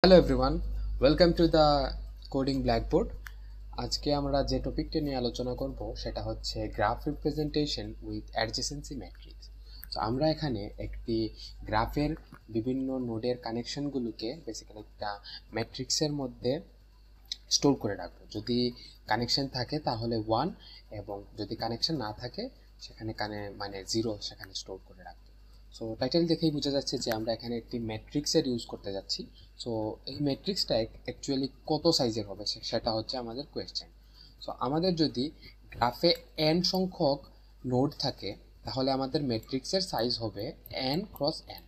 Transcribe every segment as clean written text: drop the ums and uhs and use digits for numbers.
Hello everyone, welcome to the coding blackboard. আজকে আমরা যে টপিকটা নিয়ে আলোচনা করব সেটা হচ্ছে গ্রাফ রিপ্রেজেন্টেশন উইথ অ্যাডজেসেন্সি ম্যাট্রিক্স। তো আমরা এখানে একটি গ্রাফের বিভিন্ন নোডের কানেকশনগুলোকে বেসিক্যালি একটা ম্যাট্রিক্সের মধ্যে স্টোর করে রাখবো। যদি কানেকশন থাকে তাহলে 1, এবং যদি কানেকশন না থাকে সেখানে মানে 0 সেখানে স্টোর করে রাখবো। সো টাইটেল দেখেই বোঝা যাচ্ছে যে আমরা এখানে একটি ম্যাট্রিক্সের ইউজ করতে যাচ্ছি। সো এই ম্যাট্রিক্সটা অ্যাকচুয়ালি কত সাইজের হবে সেটা হচ্ছে আমাদের কোয়েশ্চেন। সো আমাদের যদি গ্রাফে n সংখ্যক নোড থাকে তাহলে আমাদের ম্যাট্রিক্সের সাইজ হবে n ক্রস n।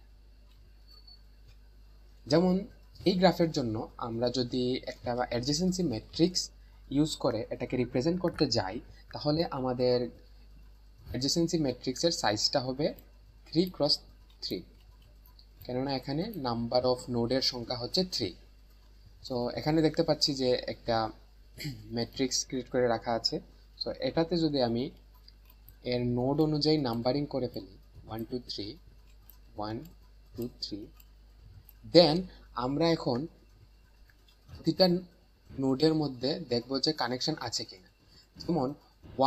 যেমন এই গ্রাফের জন্য আমরা যদি একটা অ্যাডজেসেন্সি ম্যাট্রিক্স ইউজ করে এটাকে রিপ্রেজেন্ট করতে যাই তাহলে আমাদের অ্যাডজেসেন্সি ম্যাট্রিক্সের সাইজটা হবে 3 ক্রস 3, কেননা এখানে নাম্বার অফ নোডের সংখ্যা হচ্ছে 3। সো এখানে দেখতে পাচ্ছি যে একটা ম্যাট্রিক্স ক্রিয়েট করে রাখা আছে। সো এটাতে যদি আমি এর নোড অনুযায়ী নাম্বারিং করে ফেলি 1 2 3 1 2 3, দেন আমরা এখন প্রতিটা নোডের মধ্যে দেখবো যে কানেকশন আছে কিনা। যেমন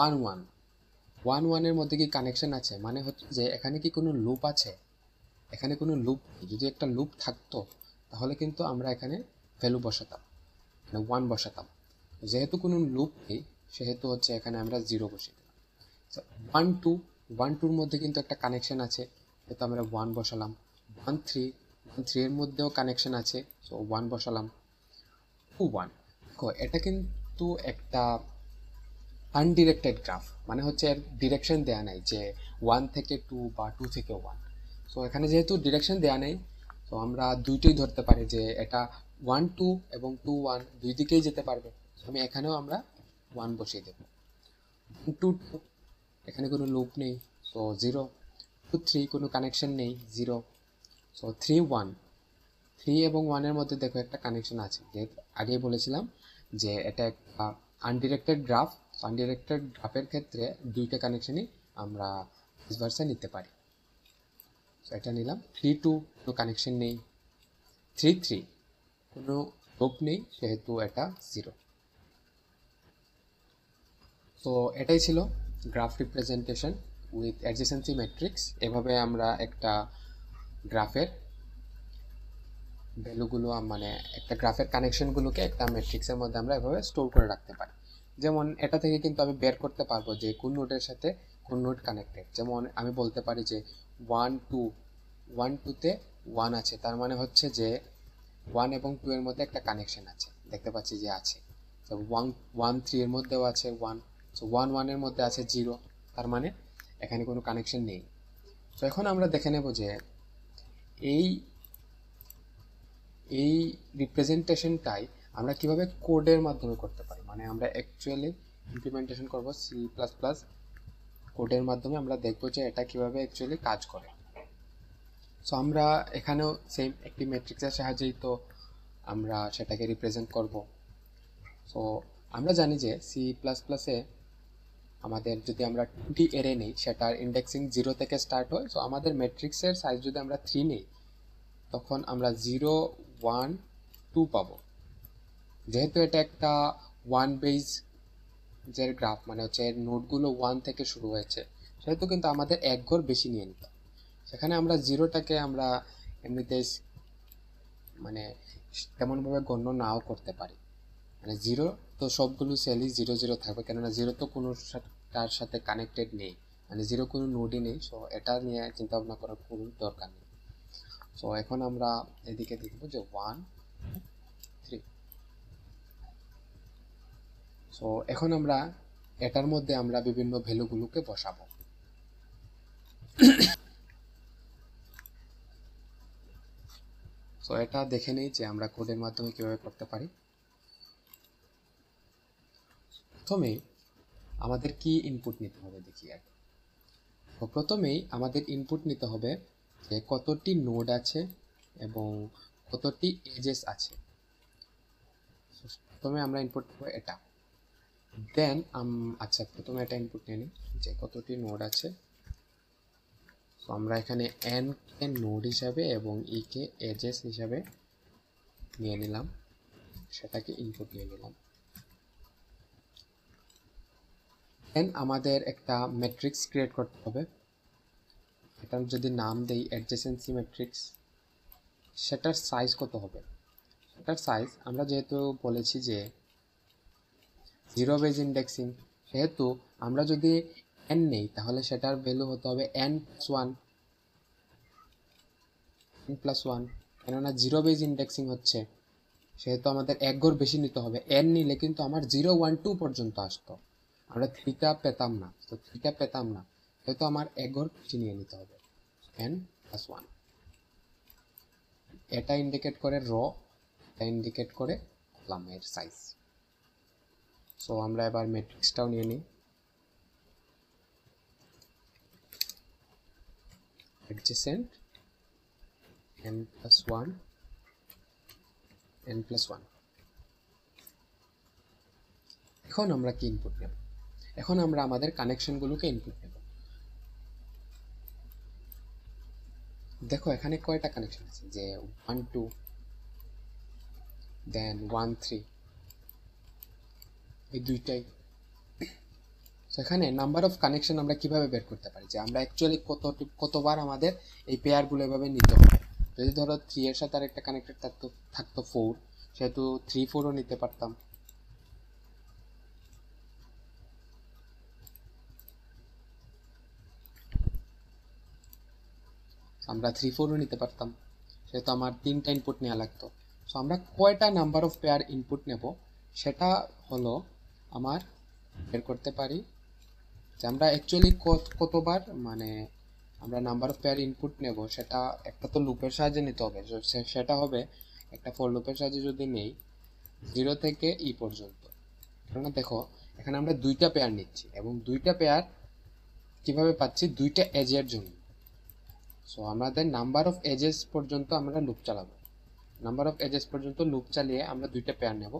1 1 1 1 এর মধ্যে কি কানেকশন আছে, মানে হচ্ছে যে এখানে কি কোনো লুপ আছে? এখানে কোনো লুপ নেই। যদি একটা লুপ থাকতো তাহলে কিন্তু আমরা এখানে ভ্যালু বসাতাম, মানে 1 বসাতাম। যেহেতু কোনো লুপ নেই সেহেতু হচ্ছে এখানে আমরা 0 বসিয়ে দিলাম। 1 2 1 2 এর মধ্যে কিন্তু একটা কানেকশন আছে, সেহেতু আমরা 1 বসালাম। 1 3 1 3 এর মধ্যেও কানেকশন আছে, সো 1 বসালাম। 2 1, দেখো এটা কিন্তু একটা আনডিরেক্টেড গ্রাফ, মানে হচ্ছে এর ডিরেকশন দেয়া নাই যে 1 থেকে 2 বা 2 থেকে 1। সো এখানে যেহেতু ডিরেকশন দেয়া নেই, তো আমরা দুইটাই ধরতে পারি যে এটা 1 2 এবং 2 1 দুই দিকেই যেতে পারবে। আমি এখানেও আমরা 1 বসিয়ে দেব। 1 2 2, এখানে কোনো লুপ নেই, সো 0। 2 3 কোনো কানেকশন নেই, 0। সো 3 1, 3 এবং 1 এর মধ্যে দেখো একটা কানেকশন আছে, যেহেতু আগেই বলেছিলাম যে এটা একটা আনডিরেক্টেড গ্রাফ। আনডিরেক্টেড গ্রাফের ক্ষেত্রে দুইটা কানেকশনই আমরা ভাইস ভার্সা নিতে পারি। সো এটা নিলাম। 3 2 কোনো কানেকশন নেই। 3 3 কোনো লুপ নেই, সেহেতু এটা 0। তো এটাই ছিল গ্রাফ রিপ্রেজেন্টেশন উইথ অ্যাডজেসেন্সি ম্যাট্রিক্স। এভাবে আমরা একটা গ্রাফের ভ্যালুগুলো, মানে একটা গ্রাফের কানেকশনগুলোকে একটা ম্যাট্রিক্সের মধ্যে আমরা এভাবে স্টোর করে রাখতে পারি। যেমন এটা থেকে কিন্তু আমি বের করতে পারবো যে কোন নোডের সাথে কোন নোড কানেক্টেড। যেমন আমি বলতে পারি যে 1 2, 1 2তে 1 আছে, তার মানে হচ্ছে যে 1 এবং 2 এর মধ্যে একটা কানেকশন আছে, দেখতে পাচ্ছি যে আছে। তো 1 1 3 এর মধ্যেও আছে 1, সো 1 1 এর মধ্যে আছে 0, তার মানে এখানে কোনো কানেকশন নেই। তো এখন আমরা দেখে নেব যে এই এই রিপ্রেজেন্টেশনটাই আমরা কিভাবে কোডের মাধ্যমে করতে পারি, মানে আমরা অ্যাকচুয়ালি ইমপ্লিমেন্টেশন করব সি প্লাস প্লাস কোডের মাধ্যমে। আমরা দেখব যে এটা কিভাবে অ্যাকচুয়ালি কাজ করে। সো আমরা এখানেও সেম একটি ম্যাট্রিক্সের সাহায্যেই তো আমরা সেটাকে রিপ্রেজেন্ট করব। সো আমরা জানি যে সি প্লাস প্লাসে আমাদের যদি আমরা 2D অ্যারে নেই সেটার ইন্ডেক্সিং 0 থেকে স্টার্ট হয়। সো আমাদের ম্যাট্রিক্সের সাইজ যদি আমরা 3 নেই তখন আমরা 0 1 2 পাবো। যেহেতু এটা একটা 1 বেজ যে গ্রাফ, মানে হচ্ছে এর নোডগুলো 1 থেকে শুরু হয়েছে, সেহেতু কিন্তু আমাদের এক ঘর বেশি নিয়ে নিতে হবে। সেখানে আমরা 0টাকে আমরা এমনিতে মানে তেমনভাবে গণ্য নাও করতে পারি। মানে 0 তো সবগুলো সেলই 0 0 থাকবে, কেননা 0 তো কোনো তার সাথে কানেক্টেড নেই, মানে 0 কোনো নোডই নেই। সো এটা নিয়ে চিন্তা ভাবনা করার কোনো দরকার নেই। সো এখন আমরা এদিকে দেখব যে 1 3। সো এখন আমরা এটার মধ্যে আমরা বিভিন্ন ভ্যালুগুলোকে বসাবো। সো এটা দেখে নেই যে আমরা কোডের মাধ্যমে কিভাবে করতে পারি। প্রথমে আমাদের কি ইনপুট নিতে হবে দেখি আগে। তো প্রথমেই আমাদের ইনপুট নিতে হবে যে কতটি নোড আছে এবং কতটি এজেস আছে। প্রথমে আমরা ইনপুট দেব এটা, দেন আচ্ছা প্রথমে এটা ইনপুট নিয়ে নিই যে কতটি নোড আছে। তো আমরা এখানে n কে নোড হিসাবে এবং e কে এজেস হিসাবে নিয়ে নিলাম, সেটাকে ইনপুট নিয়ে নিলাম। দেন আমাদের একটা ম্যাট্রিক্স ক্রিয়েট করতে হবে। এটার যদি নাম দেই অ্যাডজেসেন্সি ম্যাট্রিক্স, সেটার সাইজ কত হবে? সেটার সাইজ আমরা যেহেতু বলেছি যে জিরো বেজ ইন্ডেক্সিং, সেহেতু আমরা যদি n নেই তাহলে সেটার ভ্যালু হতে হবে n+1, কেননা জিরো বেজ ইন্ডেক্সিং হচ্ছে, সেহেতু আমাদের এক ঘর বেশি নিতে হবে। n নিলে কিন্তু আমার 0, 1, 2 পর্যন্ত আসতো, আমরা 3টা পেতাম না। তো 3টা পেতাম না, সেহেতু আমার এক ঘর বেশি নিয়ে নিতে হবে, n+1। এটা ইন্ডিকেট করে র, এটা ইন্ডিকেট করে কলামের সাইজ। সো আমরা এবার ম্যাট্রিক্সটাও নিয়ে নিই। adjacent n+1 n+1। এখন আমরা কি ইনপুট নেব? এখন আমরা আমাদের কানেকশনগুলোকে ইনপুট নেব। দেখো এখানে কয়টা কানেকশন আছে, যে 1 2 দেন 1 3, এই দুইটাই। তো এখানে নাম্বার অফ কানেকশন আমরা কিভাবে বের করতে পারি, যে আমরা অ্যাকচুয়ালি কতবার আমাদের এই পেয়ারগুলো এভাবে নিতে হবে। যদি ধরো 3 এর সাথে আরেকটা কানেক্টেড থাকতো 4, সেহেতু 3 4ও নিতে পারতাম। আমরা 3 4ও নিতে পারতাম, সেহেতু আমার 3টা ইনপুট নেওয়া লাগতো। সো আমরা কয়টা নাম্বার অফ পেয়ার ইনপুট নেব সেটা হলো আমার বের করতে পারি, যে আমরা অ্যাকচুয়ালি কতবার মানে আমরা নাম্বার অফ পেয়ার ইনপুট নেব, সেটা একটা তো লুপের সাহায্যে নিতে হবে। সেটা হবে একটা ফর লুপের সাহায্যে যদি নেই 0 থেকে ই পর্যন্ত। কেননা দেখো এখানে আমরা দুইটা পেয়ার নিচ্ছি, এবং দুইটা পেয়ার কিভাবে পাচ্ছি, দুইটা এজের জন্য। সো আমাদের নাম্বার অফ এজেস পর্যন্ত আমরা লুপ চালাবো। নাম্বার অফ এজেস পর্যন্ত লুপ চালিয়ে আমরা দুইটা পেয়ার নেব,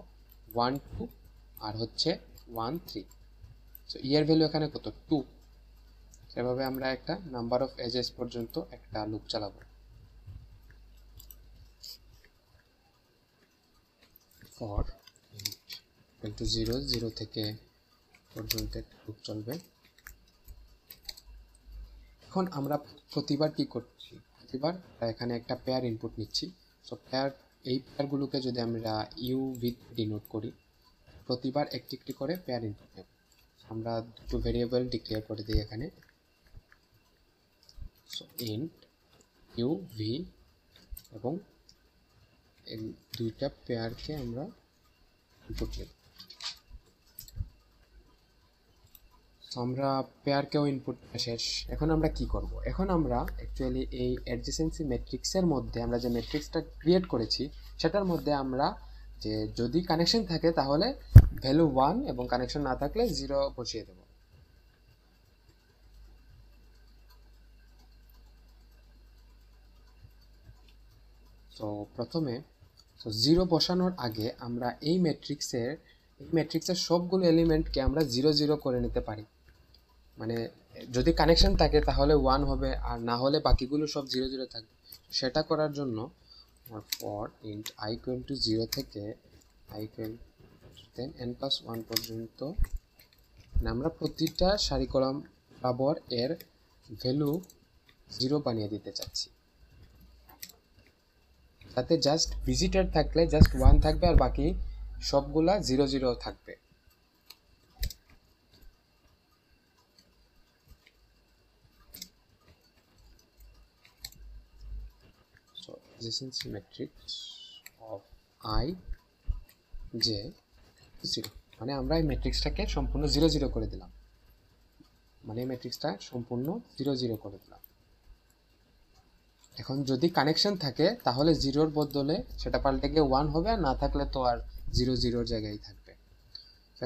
1 2 আর হচ্ছে 1 3। সো এর ভ্যালু এখানে কত, 2। সেভাবে আমরা একটা নাম্বার অফ এজেস পর্যন্ত একটা লুপ চালাবো। ফর ইন্ট 0 0 থেকে পর্যন্ত একটা লুপ চলবে। এখন আমরা প্রতিবার কি করছি, প্রতিবার এখানে একটা পেয়ার ইনপুট নিচ্ছি। সো পেয়ার, এই পেয়ারগুলোকে যদি আমরা ইউ উইথ ডিনোট করি, প্রতিবার একটি একটি করে পেয়ার ইনপুট নেব। আমরা দুটো ভেরিয়েবল ডিক্লেয়ার করে দিই এখানে। সো ইন্ট ইউ ভি, এবং এই দুইটা পেয়ারকে আমরা ইনপুট নেব। আমরা পেয়ারকেও ইনপুট শেষ। এখন আমরা কি করব, এখন আমরা অ্যাকচুয়ালি এই অ্যাডজেসেন্সি ম্যাট্রিক্সের মধ্যে আমরা যে ম্যাট্রিক্সটা ক্রিয়েট করেছি সেটার মধ্যে আমরা যে যদি কানেকশন থাকে তাহলে ভ্যালু 1 এবং কানেকশন না থাকলে 0 বসিয়ে দেব। তো প্রথমে 0 বসানোর আগে আমরা এই ম্যাট্রিক্সের সবগুলো এলিমেন্টকে আমরা 0 0 করে নিতে পারি। মানে যদি কানেকশন থাকে তাহলে 1 হবে, আর না হলে বাকিগুলো সব 0 0 থাকবে। সেটা করার জন্য for int i equal to 0 থেকে i ইকুয়াল দেন n+1 পর্যন্ত, আমরা প্রতিটা সারি কলাম বরাবর এর ভ্যালু 0 বানিয়ে দিতে চাচ্ছি, তাতে জাস্ট ভিজিটার থাকলে জাস্ট 1 থাকবে আর বাকি সবগুলা 0 0 থাকবে। adjacency matrix of I j 0, মানে আমরা এই ম্যাট্রিক্সটাকে সম্পূর্ণ 0 0 করে দিলাম, মানে এই ম্যাট্রিক্সটা সম্পূর্ণ 0 0 করে দিলাম। এখন যদি কানেকশন থাকে তাহলে 0 এর বদলে সেটা পাল্টে গিয়ে 1 হবে, আর না থাকলে তো আর 0 0 এর জায়গায় থাকবে।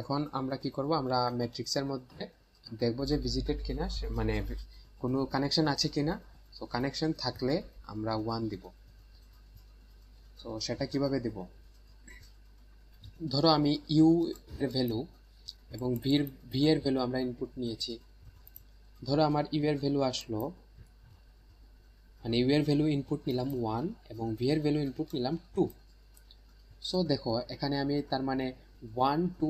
এখন আমরা কি করব, আমরা ম্যাট্রিক্সের মধ্যে দেখব যে ভিজিটেড কিনা, মানে কোনো কানেকশন আছে কিনা। সো কানেকশন থাকলে আমরা 1 দিব। সো সেটা কিভাবে দেব, ধরো আমি ইউ এর ভ্যালু এবং ভি এর ভ্যালু আমরা ইনপুট নিয়েছি। ধরো আমার ইউ এর ভ্যালু আসলো, মানে ইউ এর ভ্যালু ইনপুট নিলাম 1 এবং ভি এর ভ্যালু ইনপুট নিলাম 2। সো দেখো এখানে আমি তার মানে 1 2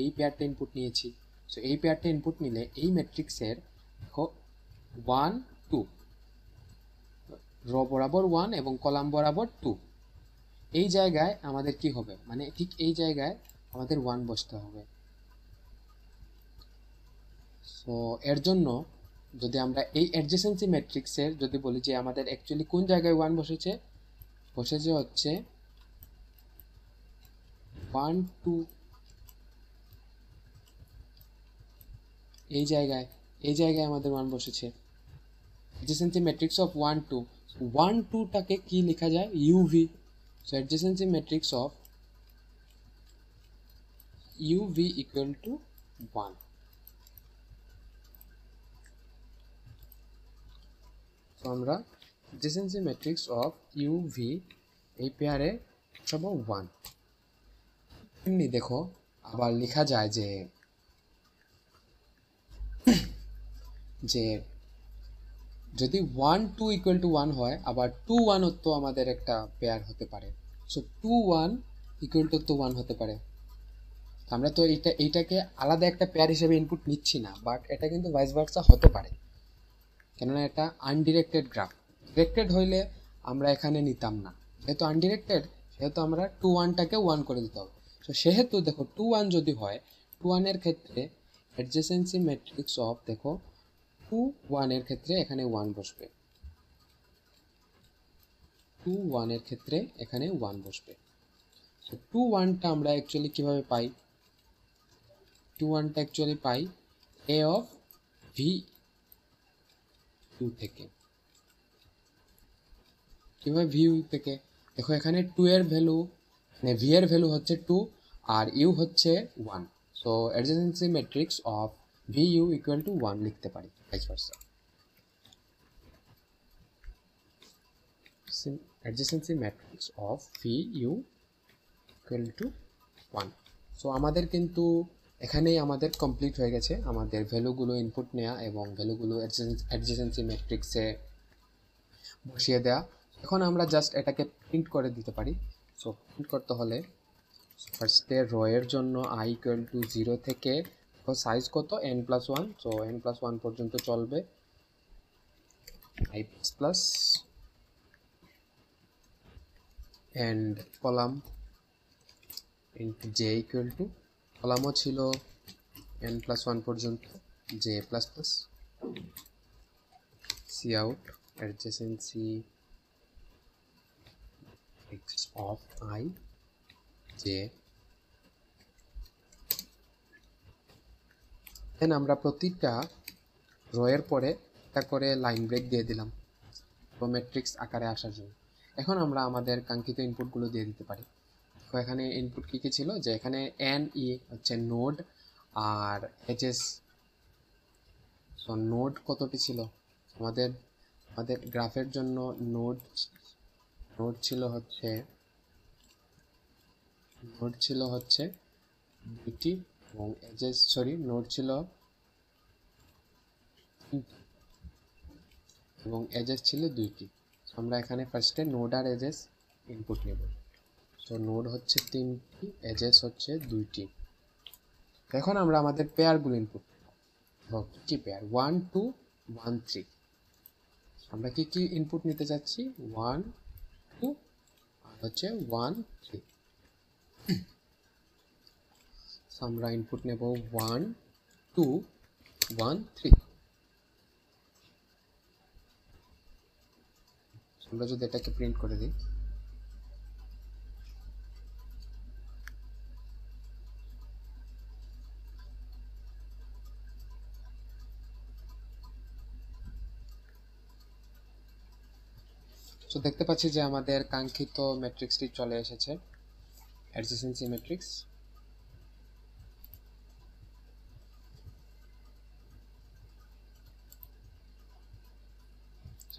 এই পেয়ারটা ইনপুট নিয়েছি। সো এই পেয়ারটা ইনপুট নিলে এই ম্যাট্রিক্সের দেখো 1 2 রো বরাবর 1 এবং কলাম বরাবর 2, এই জায়গায় আমাদের কি হবে, মানে ঠিক এই জায়গায় আমাদের 1 বসতে হবে। সো এর জন্য যদি আমরা এই অ্যাডজেসেন্সি ম্যাট্রিক্সের যদি বলি যে আমাদের অ্যাকচুয়ালি কোন জায়গায় 1 বসেছে হচ্ছে 1 2 এই জায়গায় আমাদের 1 বসেছে। adjacency matrix of 1 2, 1 2 টাকে কি লেখা যায়, uv। so adjacency matrix of uv equal to 1। so আমরা adjacency matrix of uv এই পেয়ারে সব 1। এমনি দেখো আবার লেখা যায় যে যদি 1 2 ইকুয়াল টু 1 হয়, আবার 2 1 তো আমাদের একটা পেয়ার হতে পারে। সো 2 1 ইকুয়াল টু 1 হতে পারে। আমরা তো এইটাকে আলাদা একটা পেয়ার হিসেবে ইনপুট নিচ্ছি না, বাট এটা কিন্তু ভাইস ভার্সা হতে পারে, কেননা এটা আনডিরেক্টেড গ্রাফ। ডিরেক্টেড হইলে আমরা এখানে নিতাম না, যেহেতু আনডিরেক্টেড সেহেতু আমরা 2 1টাকে 1 করে দিতে হবে। সো সেহেতু দেখো 2 1 যদি হয়, 2 1 এর ক্ষেত্রে অ্যাডজেসেন্সি ম্যাট্রিক্স অফ দেখো 2 1 এর ক্ষেত্রে এখানে 1 বসবে, 2 1 এর ক্ষেত্রে এখানে 1 বসবে। সো 2 1টা আমরা অ্যাকচুয়ালি কিভাবে পাই, 2 1টা অ্যাকচুয়ালি পাই a অফ ভি 2 থেকে। কিভাবে ভি থেকে, দেখো এখানে 2 এর ভ্যালু মানে ভি এর ভ্যালু হচ্ছে 2 আর ইউ হচ্ছে 1। So adjacency matrix of V U equal to 1 লিখতে পারি, vice versa. adjacency matrix of VU equal to 1। So আমাদের কিন্তু এখানেই আমাদের কমপ্লিট হয়ে গেছে আমাদের ভ্যালুগুলো ইনপুট নেওয়া এবং ভ্যালুগুলো adjacency ম্যাট্রিক্সে বসিয়ে দেওয়া। এখন আমরা জাস্ট এটাকে প্রিন্ট করে দিতে পারি। সো প্রিন্ট করতে হলে ফার্স্টে রো এর জন্য i ইকুয়াল টু 0 থেকে সাইজ কত n+1, সো n+1 পর্যন্ত চলবে, i plus and column into j equal to কলামও ছিল n+1 পর্যন্ত j plus plus cout adjacency matrix of I j। দেন আমরা প্রতিটা রো এর পরে একটা করে লাইন ব্রেক দিয়ে দিলাম রো ম্যাট্রিক্স আকারে আসার জন্য। এখন আমরা আমাদের কাঙ্ক্ষিত ইনপুটগুলো দিয়ে দিতে পারি। তো এখানে ইনপুট কী কী ছিল, যে এখানে এন ই হচ্ছে নোড আর এইচএস। সো নোড কতটি ছিল আমাদের গ্রাফের জন্য, নোড ছিল হচ্ছে 2টি এবং এজেস নোড ছিল এবং এজেস ছিল 2টি। আমরা এখানে ফার্স্টে নোড আর এজেস ইনপুট নেব। সো নোড হচ্ছে 3টি, এজেস হচ্ছে 2টি। এখন আমরা আমাদের পেয়ারগুলো ইনপুট করব। কি পেয়ার, 1 2 1 3। আমরা কি কি ইনপুট নিতে যাচ্ছি, 1 2 আর হচ্ছে 1 3। আমরা ইনপুট নেব 1 2 1 3। আমরা যদি এটাকে প্রিন্ট করে দিই, তো দেখতে পাচ্ছি যে আমাদের কাঙ্ক্ষিত ম্যাট্রিক্সটি চলে এসেছে, অ্যাডজেসেন্সি ম্যাট্রিক্স।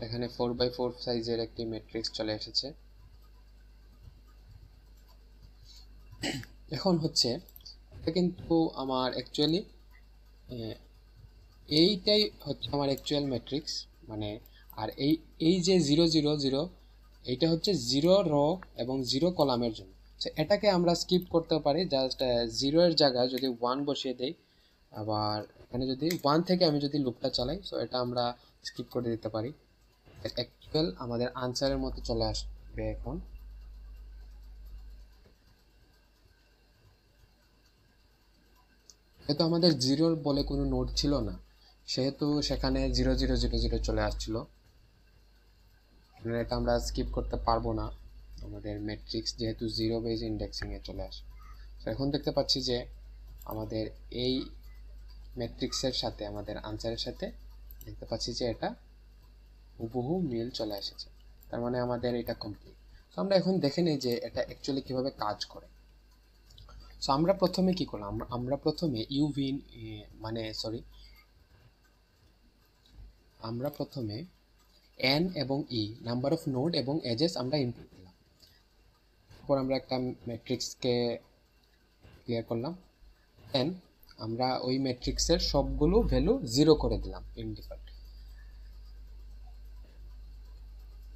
এখানে 4x4 সাইজের একটি ম্যাট্রিক্স চলে এসেছে। এখন হচ্ছে এটা কিন্তু আমার অ্যাকচুয়ালি এইটাই হচ্ছে আমার অ্যাকচুয়াল ম্যাট্রিক্স, মানে আর এই যে 0 0 0 এইটা হচ্ছে 0 রো এবং 0 কলামের জন্য। সো এটাকে আমরা স্কিপ করতে পারি, জাস্ট 0 এর জায়গায় যদি 1 বসিয়ে দেই, আবার এখানে যদি 1 থেকে আমি যদি লুপটা চালাই, সো এটা আমরা স্কিপ করে দিতে পারি। অ্যাকচুয়াল আমাদের আনসারের মতো চলে আসবে এখন। যেহেতু আমাদের 0 বলে কোনো নোড ছিল না, সেহেতু সেখানে 0 0 0 0 চলে আসছিল। এটা আমরা স্কিপ করতে পারবো না, আমাদের ম্যাট্রিক্স যেহেতু 0 বেজ ইন্ডেক্সিংয়ে চলে আসে। তো এখন দেখতে পাচ্ছি যে আমাদের এই ম্যাট্রিক্সের সাথে আমাদের আনসারের সাথে দেখতে পাচ্ছি যে এটা হুবহু মিল চলে এসেছে, তার মানে আমাদের এটা কমপ্লিট। তো আমরা এখন দেখে নিই যে এটা অ্যাকচুয়ালি কিভাবে কাজ করে। সো আমরা প্রথমে কি করলাম, আমরা প্রথমে ইউভি মানে সরি আমরা প্রথমে n এবং e নাম্বার অফ নোড এবং এজেস আমরা ইনপুট দিলাম। তারপর আমরা একটা ম্যাট্রিক্সকে ক্লিয়ার করলাম, দেন আমরা ওই ম্যাট্রিক্সের সবগুলো ভ্যালু 0 করে দিলাম ইন ডিফল্ট।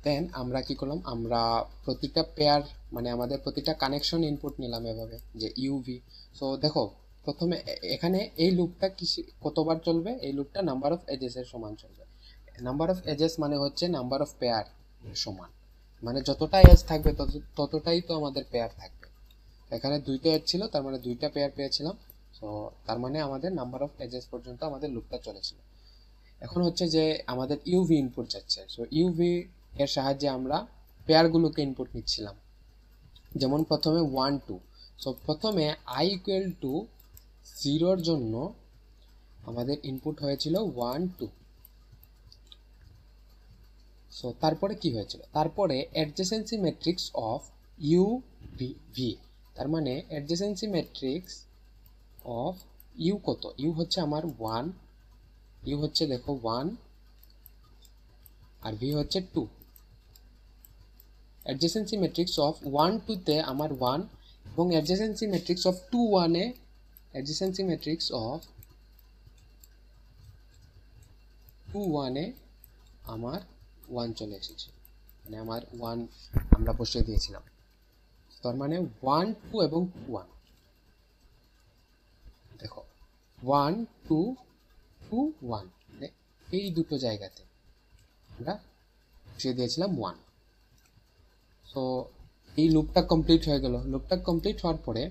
দেন আমরা কি করলাম, আমরা প্রতিটা পেয়ার মানে আমাদের প্রতিটা কানেকশন ইনপুট নিলাম এভাবে যে ইউভি। সো দেখো প্রথমে এখানে এই লুপটা কতবার চলবে, এই লুপটা নাম্বার অফ এজেস এর সমান চলবে। নাম্বার অফ এজেস মানে হচ্ছে নাম্বার অফ পেয়ার সমান, মানে যতটা এজ থাকবে ততটাই তো আমাদের পেয়ার থাকবে। এখানে 2টা এজ ছিল, তার মানে 2টা পেয়ার পেয়েছিলাম। সো তার মানে আমাদের নাম্বার অফ এজেস পর্যন্ত আমাদের লুপটা চলেছিল। এখন হচ্ছে যে আমাদের ইউভি ইনপুট যাচ্ছে, সো ইউভি এর সাহায্যে আমরা পেয়ারগুলোকে ইনপুট নিচ্ছিলাম। যেমন প্রথমে 1 2, সো প্রথমে i ইকুয়াল টু 0 এর জন্য আমাদের ইনপুট হয়েছিল 1 2। সো তারপরে কি হয়েছিল, তারপরে অ্যাডজেসেন্সি ম্যাট্রিক্স অফ ইউ ভি, তার মানে অ্যাডজেসেন্সি ম্যাট্রিক্স অফ ইউ কত, ইউ হচ্ছে আমার 1, ইউ হচ্ছে দেখো 1 আর ভি হচ্ছে 2। অ্যাডজেসেন্সি ম্যাট্রিক্স অফ 1 2 তে আমার 1 এবং অ্যাডজেসেন্সি ম্যাট্রিক্স অফ 2 1 এ অ্যাডজেসেন্সি ম্যাট্রিক্স অফ 2 1 এ আমার 1 চলে এসেছে, মানে আমার 1 আমরা বসিয়ে দিয়েছিলাম। তার মানে 1 2 এবং 1, দেখো 1 2 2 1, মানে এই দুটো জায়গাতে আমরা বসিয়ে দিয়েছিলাম 1। সো এই লুপটা কমপ্লিট হয়ে গেল। লুপটা কমপ্লিট হওয়ার পরে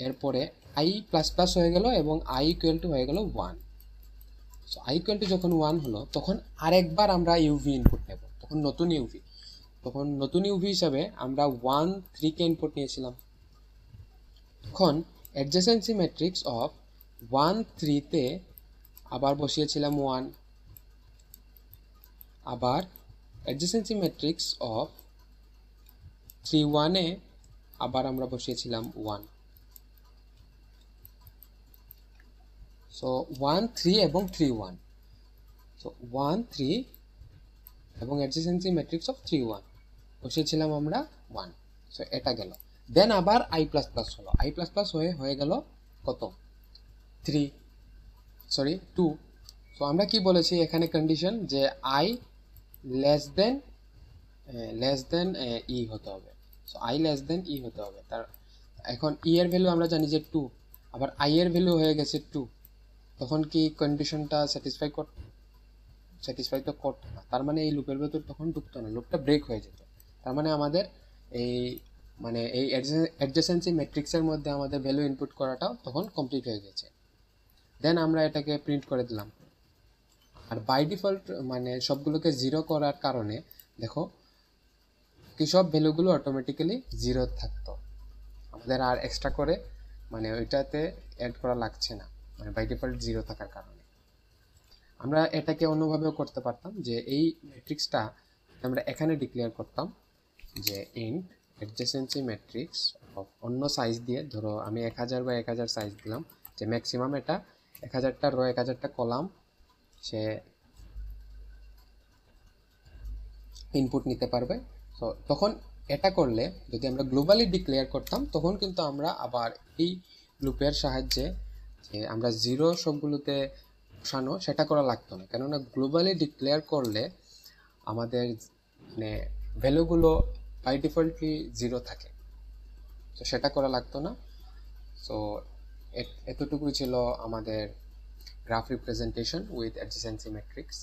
এরপরে আই প্লাস প্লাস হয়ে গেল এবং আই ইকুয়াল টু হয়ে গেল 1। সো আই ইকুয়াল টু যখন 1 হলো তখন আরেকবার আমরা ইউভি ইনপুট নেব, তখন নতুন ইউভি হিসাবে আমরা 1 3 কে ইনপুট নিয়েছিলাম। তখন অ্যাডজেসেন্সি ম্যাট্রিক্স অফ 1 3 তে আবার বসিয়েছিলাম 1, আবার অ্যাডজেসেন্সি ম্যাট্রিক্স অফ 3 1 এ আবার আমরা বসিয়েছিলাম 1। সো 1 3 এবং 3 1, সো 1 3 এবং অ্যাডজেসেন্সি ম্যাট্রিক্স অফ 3 1 বসিয়েছিলাম আমরা 1। সো এটা গেল। দেন আবার আই প্লাস প্লাস হলো, আই প্লাস প্লাস হয়ে গেল কত 3 সরি 2। সো আমরা কি বলেছি এখানে কন্ডিশন যে আই লেস দেন ই হতে হবে। সো আই লেস দেন ই হতে হবে। তার এখন ই এর ভ্যালু আমরা জানি যে 2, আবার আই এর ভ্যালু হয়ে গেছে 2, তখন কি কন্ডিশনটা স্যাটিসফাই তো করতো না, তার মানে এই লুপের ভেতর তখন ঢুকতো না, লুপটা ব্রেক হয়ে যেত। তার মানে আমাদের এই এই অ্যাডজেসেন্সি ম্যাট্রিক্সের মধ্যে আমাদের ভ্যালু ইনপুট করাটাও তখন কমপ্লিট হয়ে গেছে। দেন আমরা এটাকে প্রিন্ট করে দিলাম। আর বাই ডিফল্ট মানে সবগুলোকে 0 করার কারণে দেখো কি সব ভ্যালুগুলো অটোমেটিক্যালি 0 থাকতো, আমাদের আর এক্সট্রা করে মানে ওইটাতে অ্যাড করা লাগছে না, মানে বাই ডিফল্ট 0 থাকার কারণে। আমরা এটাকে অন্যভাবেও করতে পারতাম যে এই ম্যাট্রিক্সটা আমরা এখানে ডিক্লেয়ার করতাম যে ইন্ট অ্যাডজেসেন্সি ম্যাট্রিক্স অফ অন্য সাইজ দিয়ে, ধরো আমি 1000 বা 1000 সাইজ দিলাম, যে ম্যাক্সিমাম এটা 1000টা রো 1000টা কলাম সে ইনপুট নিতে পারবে। তো তখন এটা করলে যদি আমরা গ্লোবালি ডিক্লেয়ার করতাম তখন কিন্তু আমরা আবার এই লুপের সাহায্যে যে আমরা 0 সবগুলোতে বসানো সেটা করা লাগতো না, কেননা গ্লোবালি ডিক্লেয়ার করলে আমাদের মানে ভ্যালুগুলো বাই ডিফল্টলি 0 থাকে। তো সেটা করা লাগতো না। সো এতটুকুই ছিল আমাদের গ্রাফ রিপ্রেজেন্টেশন উইথ অ্যাডজেসেন্সি ম্যাট্রিক্স।